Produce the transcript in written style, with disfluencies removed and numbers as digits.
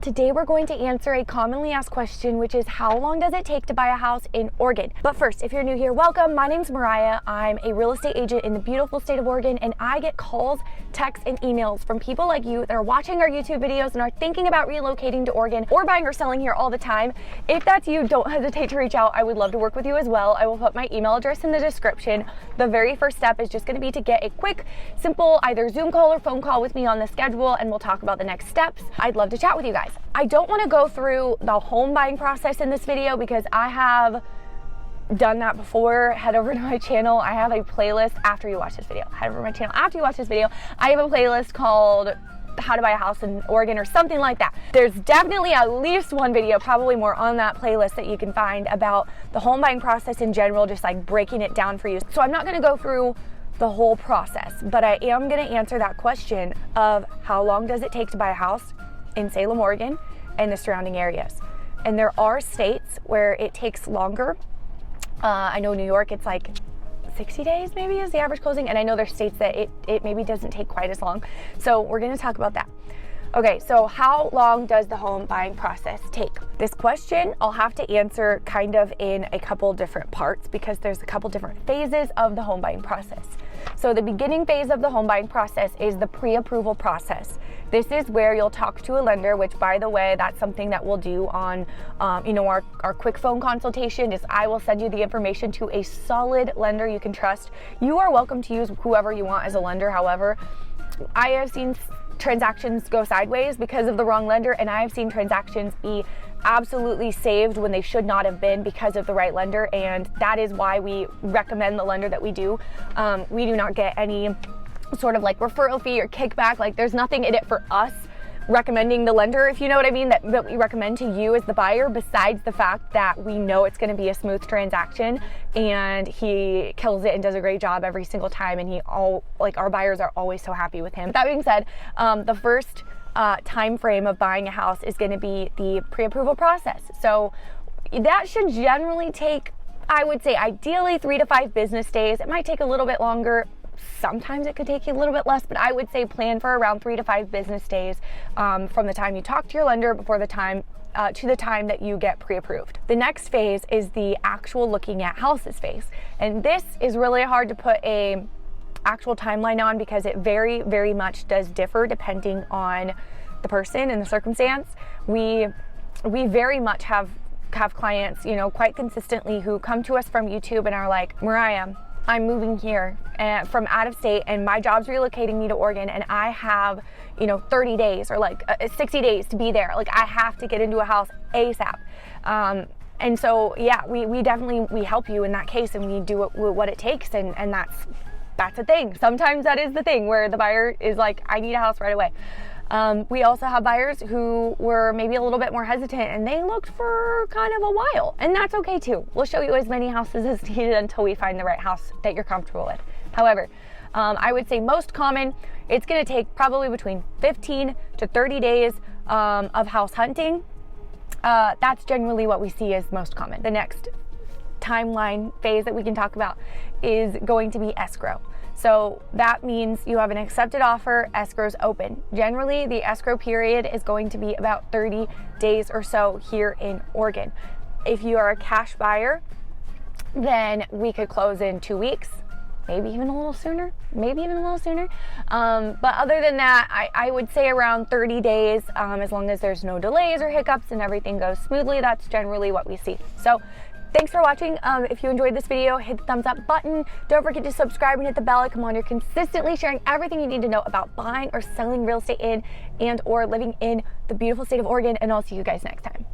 Today we're going to answer a commonly asked question, which is how long does it take to buy a house in Oregon? But first, if you're new here, welcome. My name's Mariah. I'm a real estate agent in the beautiful state of Oregon, and I get calls, texts, and emails from people like you that are watching our YouTube videos and are thinking about relocating to Oregon or buying or selling here all the time. If that's you, don't hesitate to reach out. I would love to work with you as well. I will put my email address in the description. The very first step is just going to be to get a quick, simple, either Zoom call or phone call with me on the schedule, and we'll talk about the next steps. I'd love to chat with you guys. I don't want to go through the home buying process in this video because I have done that before. Head over to my channel. I have a playlist after you watch this video. Head over to my channel after you watch this video. I have a playlist called How to Buy a House in Oregon or something like that. There's definitely at least one video, probably more, on that playlist that you can find about the home buying process in general, just like breaking it down for you. So I'm not going to go through the whole process, but I am going to answer that question of how long does it take to buy a house in Salem, Oregon and the surrounding areas. And there are states where it takes longer. I know New York, it's like 60 days maybe is the average closing, and I know there's states that it maybe doesn't take quite as long. So we're going to talk about that. Okay, so how long does the home buying process take? This question I'll have to answer kind of in a couple different parts because there's a couple different phases of the home buying process. So the beginning phase of the home buying process is the pre-approval process. This is where you'll talk to a lender, which, by the way, that's something that we'll do on our quick phone consultation. Is I will send you the information to a solid lender you can trust. You are welcome to use whoever you want as a lender. However, I have seen transactions go sideways because of the wrong lender, and I have seen transactions be absolutely saved when they should not have been because of the right lender, and that is why we recommend the lender that we do. We do not get any sort of like referral fee or kickback. Like, there's nothing in it for us recommending the lender, if you know what I mean, that we recommend to you as the buyer, besides the fact that we know it's going to be a smooth transaction and he kills it and does a great job every single time, and our buyers are always so happy with him. That being said, the first time frame of buying a house is going to be the pre-approval process. So that should generally take, I would say, ideally 3 to 5 business days. It might take a little bit longer. Sometimes it could take you a little bit less, but I would say plan for around 3 to 5 business days from the time you talk to your lender to the time that you get pre-approved. The next phase is the actual looking at houses phase. And this is really hard to put a actual timeline on because it very, very much does differ depending on the person and the circumstance. We very much have clients, quite consistently who come to us from YouTube and are like, Mariah, I'm moving here from out of state and my job's relocating me to Oregon, and I have 30 days or 60 days to be there. Like, I have to get into a house ASAP. And so yeah, we definitely help you in that case, and we do what it takes, and that's a thing. Sometimes that is the thing where the buyer is like, I need a house right away. We also have buyers who were maybe a little bit more hesitant and they looked for kind of a while, and that's okay too. We'll show you as many houses as needed until we find the right house that you're comfortable with. However, I would say most common, it's going to take probably between 15 to 30 days of house hunting. That's generally what we see as most common. The next timeline phase that we can talk about is going to be escrow. So that means you have an accepted offer, escrow's open. Generally, the escrow period is going to be about 30 days or so here in Oregon. If you are a cash buyer, then we could close in 2 weeks, maybe even a little sooner. But other than that, I would say around 30 days, as long as there's no delays or hiccups and everything goes smoothly. That's generally what we see. So thanks for watching. If you enjoyed this video, hit the thumbs up button. Don't forget to subscribe and hit the bell. Come on, you're consistently sharing everything you need to know about buying or selling real estate in and or living in the beautiful state of Oregon, and I'll see you guys next time.